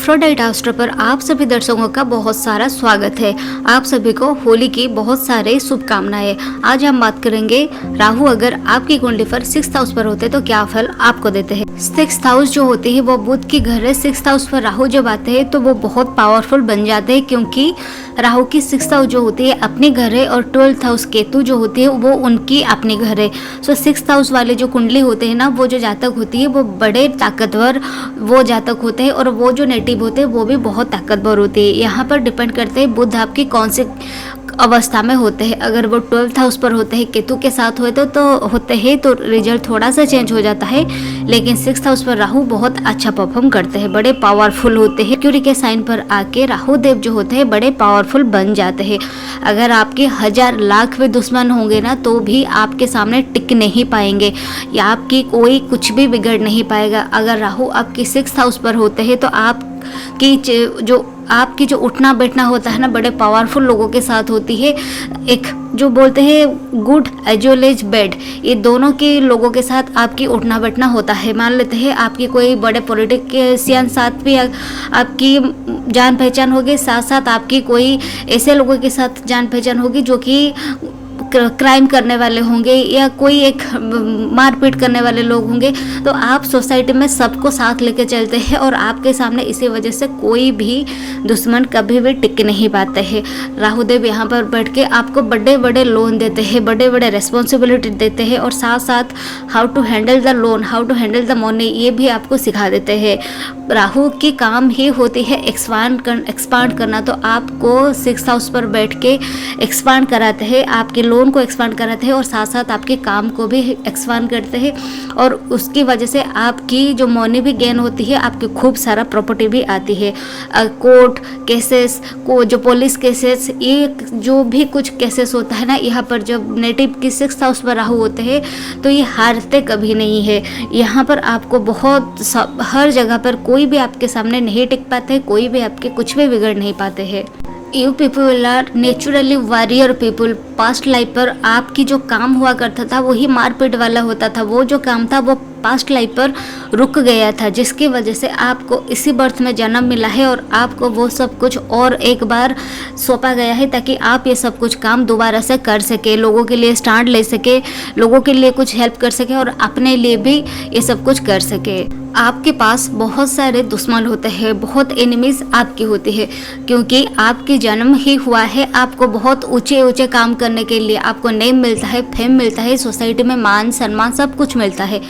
Aphrodite astro पर आप सभी दर्शकों का बहुत सारा स्वागत है। आप सभी को होली की बहुत सारे शुभकामनाएं। आज हम बात करेंगे राहु अगर आपकी कुंडली पर 6th हाउस पर होते तो क्या फल आपको देते हैं। 6th हाउस जो होती है वो बुध की घर है। 6th हाउस पर राहु जब आते हैं तो वो बहुत पावरफुल बन जाते हैं, क्योंकि राहु की 6th हाउस जो होती है अपनी घर है और 12th हाउस केतु जो होती है वो उनकी अपनी घर है। सो 6th हाउस वाले जो कुंडली होते हैं ना, वो जो जातक होती है वो बड़े ताकतवर वो जातक होते हैं और वो जो नेटिव होते हैं वो भी बहुत ताकतवर होते हैं। यहाँ पर डिपेंड करते हैं बुध आपकी कौन सी अवस्था में होते हैं। अगर वो 12th हाउस पर होते हैं, केतु के साथ होते तो रिजल्ट थोड़ा सा चेंज हो जाता है, लेकिन 6th हाउस पर राहु बहुत अच्छा परफॉर्म करते हैं, बड़े पावरफुल होते हैं। मर्क्यूरी के साइन पर आके राहु देव जो होते हैं बड़े पावरफुल बन जाते हैं। अगर आपके 1000 लाख भी दुश्मन होंगे ना तो भी आपके सामने टिक नहीं पाएंगे या आपकी कोई कुछ भी बिगड़ नहीं पाएगा। अगर राहु आपकी 6th हाउस पर होते हैं तो आपकी जो उठना बैठना होता है ना, बड़े पावरफुल लोगों के साथ होती है। एक जो बोलते हैं good as well as bad, ये दोनों के लोगों के साथ आपकी उठना बैठना होता है। मान लेते हैं आपकी कोई बड़े पॉलिटिशियन साथ भी आपकी जान पहचान होगी, साथ साथ आपकी कोई ऐसे लोगों के साथ जान पहचान होगी जो कि क्राइम करने वाले होंगे या कोई एक मारपीट करने वाले लोग होंगे। तो आप सोसाइटी में सबको साथ लेके चलते हैं और आपके सामने इसी वजह से कोई भी दुश्मन कभी भी टिक नहीं पाते हैं। राहुदेव यहाँ पर बैठ के आपको बड़े बड़े लोन देते हैं, बड़े बड़े रिस्पॉन्सिबिलिटी देते हैं और साथ साथ how to handle the loan, how to handle the money, ये भी आपको सिखा देते हैं। राहु की काम ही होती है एक्सपांड करना, तो आपको 6th हाउस पर बैठ के एक्सपांड कराते हैं, आपके लोन को एक्सपांड कराते हैं और साथ साथ आपके काम को भी एक्सपांड करते हैं। और उसकी वजह से आपकी जो मनी भी गेन होती है, आपकी खूब सारा प्रॉपर्टी भी आती है। कोर्ट केसेस को, जो पुलिस केसेस, ये जो भी कुछ केसेस होता है ना, यहाँ पर जब नेटिव की 6th हाउस पर राहु होते हैं तो ये हारते कभी नहीं है। यहाँ पर आपको बहुत हर जगह पर कोई भी आपके सामने नहीं टिक पाते, कोई भी आपके कुछ भी बिगड़ नहीं पाते हैं। You people are naturally warrior people. Past life पर आपकी जो काम हुआ करता था वही मारपीट वाला होता था, वो जो काम था वो पास्ट लाइफ पर रुक गया था, जिसकी वजह से आपको इसी बर्थ में जन्म मिला है और आपको वो सब कुछ और एक बार सौंपा गया है ताकि आप ये सब कुछ काम दोबारा से कर सके, लोगों के लिए स्टैंड ले सके, लोगों के लिए कुछ हेल्प कर सके और अपने लिए भी ये सब कुछ कर सके। आपके पास बहुत सारे दुश्मन होते हैं, बहुत एनिमीज आपकी होती है, क्योंकि आपकी जन्म ही हुआ है आपको बहुत ऊंचे ऊंचे काम करने के लिए। आपको नेम मिलता है, फेम मिलता है, सोसाइटी में मान सम्मान सब कुछ मिलता है।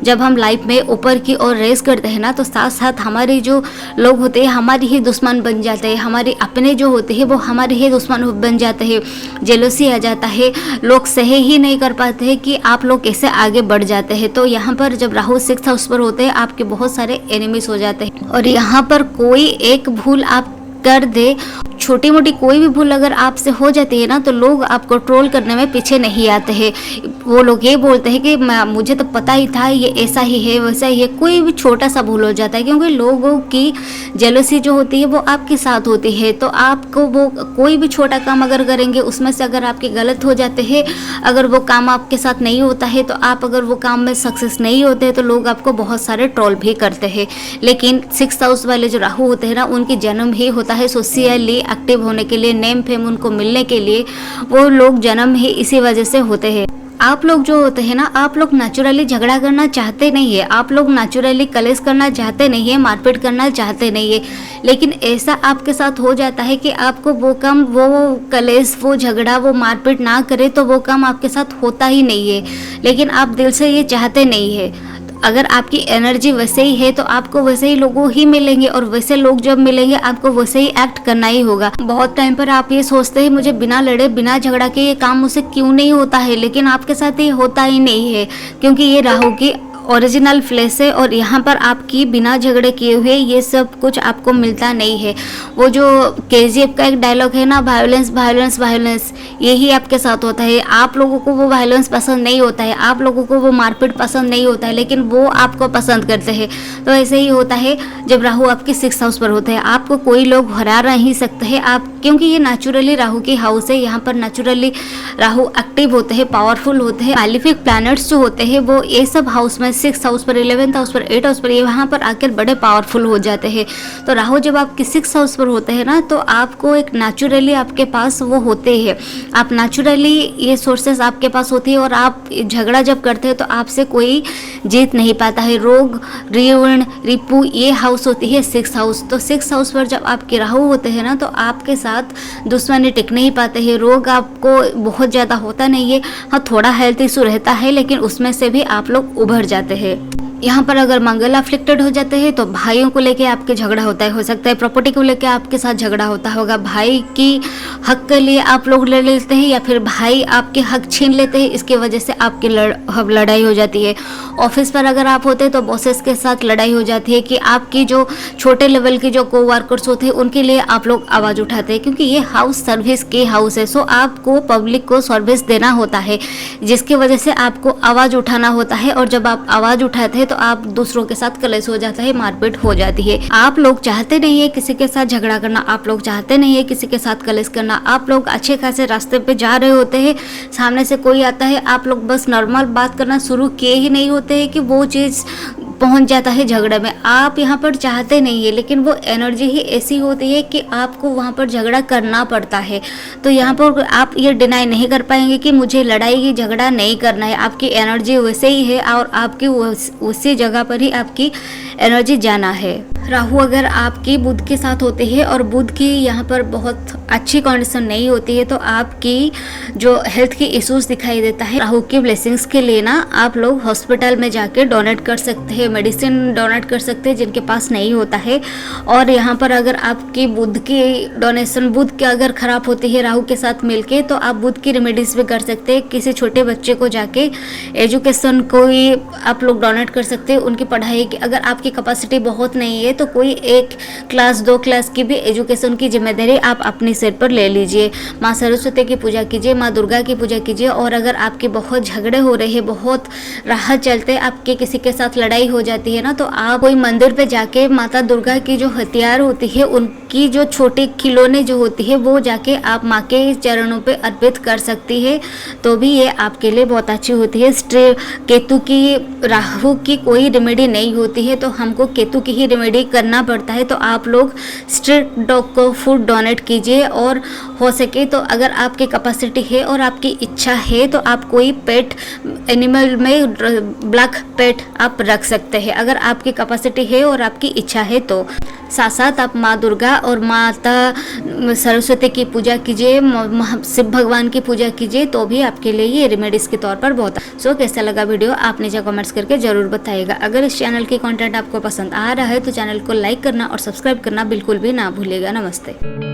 जब हम लाइफ में ऊपर की ओर रेस करते हैं ना, तो साथ साथ हमारे जो लोग होते हैं हमारी ही दुश्मन बन जाते हैं, हमारे अपने जो होते हैं वो हमारे ही दुश्मन बन जाते हैं। जेलसी आ जाता है, लोग सहे ही नहीं कर पाते हैं कि आप लोग कैसे आगे बढ़ जाते हैं। तो यहाँ पर जब राहु 6th हाउस पर होते हैं आपके बहुत सारे एनिमीज हो जाते हैं और यहाँ पर कोई एक भूल आप कर दे, छोटी मोटी कोई भी भूल अगर आपसे हो जाती है ना, तो लोग आपको ट्रोल करने में पीछे नहीं आते हैं। वो लोग ये बोलते हैं कि मुझे तो पता ही था ये ऐसा ही है वैसा ही है। कोई भी छोटा सा भूल हो जाता है, क्योंकि लोगों की जेलसी जो होती है वो आपके साथ होती है। तो आपको वो कोई भी छोटा काम अगर करेंगे, उसमें से अगर आपके गलत हो जाते हैं, अगर वो काम आपके साथ नहीं होता है, तो आप अगर वो काम में सक्सेस नहीं होते हैं तो लोग आपको बहुत सारे ट्रोल भी करते हैं। लेकिन 6th हाउस वाले जो राहु होते हैं ना, उनकी जन्म ही होता है सोशली एक्टिव होने के लिए, नेम फेम उनको मिलने के लिए। वो लोग जन्म ही इसी वजह से होते हैं। आप लोग जो होते हैं ना, आप लोग नेचुरली झगड़ा करना चाहते नहीं है, आप लोग नेचुरली कलेश करना चाहते नहीं है, मारपीट करना चाहते नहीं है, लेकिन ऐसा आपके साथ हो जाता है कि आपको वो काम, वो कलेश, वो झगड़ा, वो मारपीट ना करे तो वो काम आपके साथ होता ही नहीं है। लेकिन आप दिल से ये चाहते नहीं है। अगर आपकी एनर्जी वैसे ही है तो आपको वैसे ही लोगों ही मिलेंगे और वैसे लोग जब मिलेंगे आपको वैसे ही एक्ट करना ही होगा। बहुत टाइम पर आप ये सोचते हैं मुझे बिना लड़े बिना झगड़ा के ये काम मुझसे क्यों नहीं होता है, लेकिन आपके साथ ये होता ही नहीं है, क्योंकि ये राहु की ओरिजिनल फ्लैश है और यहाँ पर आपकी बिना झगड़े किए हुए ये सब कुछ आपको मिलता नहीं है। वो जो KGF का एक डायलॉग है ना, वायलेंस वायलेंस वायलेंस, यही आपके साथ होता है। आप लोगों को वो वायलेंस पसंद नहीं होता है, आप लोगों को वो मारपीट पसंद नहीं होता है, लेकिन वो आपको पसंद करते हैं। तो ऐसे ही होता है जब राहु आपके 6th हाउस पर होते हैं, आपको कोई लोग हरा नहीं सकते हैं आप, क्योंकि ये नेचुरली राहु की हाउस है। यहाँ पर नेचुरली राहु एक्टिव होते हैं, पावरफुल होते हैं। मैलिफिक प्लैनेट्स जो होते हैं वो ये सब हाउस में 6th हाउस पर, 11th हाउस पर, 8th हाउस पर, ये वहाँ पर आकर बड़े पावरफुल हो जाते हैं। तो राहु जब आपके 6th हाउस पर होते हैं ना, तो आपको एक नेचुरली आपके पास वो होते हैं, आप नेचुरली ये सोर्सेस आपके पास होती है, और आप झगड़ा जब करते हैं तो आपसे कोई जीत नहीं पाता है। रोग, ऋण, रिपु, ये हाउस होती है 6th हाउस। तो 6th हाउस पर जब आपके राहु होते हैं ना, तो आपके साथ दुश्मनी टिक नहीं पाते हैं, रोग आपको बहुत ज़्यादा होता नहीं है। हाँ, थोड़ा हेल्थ इशू रहता है, लेकिन उसमें से भी आप लोग उभर जाते हैं। यहाँ पर अगर मंगल अफ्लिक्टेड हो जाते हैं तो भाइयों को लेके आपके झगड़ा होता है, हो सकता है प्रॉपर्टी को लेके आपके साथ झगड़ा होता होगा, भाई की हक के लिए आप लोग लड़ लेते हैं, या फिर भाई आपके हक छीन लेते हैं, इसकी वजह से आपकी लड़ाई हो जाती है। ऑफिस पर अगर आप होते हैं तो बॉसेस के साथ लड़ाई हो जाती है कि आपकी जो छोटे लेवल के जो कोवर्कर्स होते हैं उनके लिए आप लोग आवाज़ उठाते हैं, क्योंकि ये हाउस सर्विस के हाउस है। सो आपको पब्लिक को सर्विस देना होता है, जिसकी वजह से आपको आवाज़ उठाना होता है, और जब आप आवाज़ उठाते हैं तो आप दूसरों के साथ कलेश हो जाता है, मारपीट हो जाती है। आप लोग चाहते नहीं है किसी के साथ झगड़ा करना, आप लोग चाहते नहीं है किसी के साथ कलेश करना, आप लोग अच्छे खासे रास्ते पे जा रहे होते हैं, सामने से कोई आता है, आप लोग बस नॉर्मल बात करना शुरू किए ही नहीं होते हैं कि वो चीज़ पहुंच जाता है झगड़े में। आप यहाँ पर चाहते नहीं है, लेकिन वो एनर्जी ही ऐसी होती है कि आपको वहाँ पर झगड़ा करना पड़ता है। तो यहाँ पर आप ये डिनाई नहीं कर पाएंगे कि मुझे लड़ाई की झगड़ा नहीं करना है, आपकी एनर्जी वैसे ही है, और आपकी उसी जगह पर ही आपकी एनर्जी जाना है। राहु अगर आपकी बुध के साथ होते हैं और बुध की यहाँ पर बहुत अच्छी कंडीशन नहीं होती है, तो आपकी जो हेल्थ की इश्यूज दिखाई देता है। राहु की ब्लेसिंग्स के लिए ना आप लोग हॉस्पिटल में जाके डोनेट कर सकते हैं, मेडिसिन डोनेट कर सकते हैं जिनके पास नहीं होता है। और यहाँ पर अगर आपकी बुध की डोनेशन, बुध की अगर खराब होती है राहु के साथ मिलके, तो आप बुध की रेमेडीज भी कर सकते हैं। किसी छोटे बच्चे को जाके एजुकेशन कोई आप लोग डोनेट कर सकते हैं, उनकी पढ़ाई की अगर आपकी कैपेसिटी बहुत नहीं है तो कोई 1 क्लास 2 क्लास की भी एजुकेशन की जिम्मेदारी आप अपने सिर पर ले लीजिए। माँ सरस्वती की पूजा कीजिए, माँ दुर्गा की पूजा कीजिए। और अगर आपके बहुत झगड़े हो रहे हैं, बहुत राहत चलते, आपके किसी के साथ लड़ाई हो जाती है ना, तो आप कोई मंदिर पे जाके माता दुर्गा की जो हथियार होती है, उनकी जो छोटी खिलौने जो होती है, वो जाके आप माँ के चरणों पे अर्पित कर सकती है, तो भी ये आपके लिए बहुत अच्छी होती है। केतु की, राहु की कोई रेमेडी नहीं होती है, तो हमको केतु की ही रेमेडी करना पड़ता है। तो आप लोग स्ट्रीट डॉग को फूड डोनेट कीजिए, और हो सके तो अगर आपकी कैपेसिटी है और आपकी इच्छा है तो आप कोई पेट एनिमल में ब्लैक पेट आप रख सकते हैं, अगर आपकी कैपेसिटी है और आपकी इच्छा है तो। साथ साथ आप माँ दुर्गा और माता सरस्वती की पूजा कीजिए, शिव भगवान की पूजा कीजिए, तो भी आपके लिए ये रेमेडीज के तौर पर बहुत। सो कैसा लगा वीडियो आप नीचे कमेंट्स करके जरूर बताइएगा। अगर इस चैनल की कंटेंट आपको पसंद आ रहा है तो चैनल को लाइक करना और सब्सक्राइब करना बिल्कुल भी ना भूलिएगा। नमस्ते।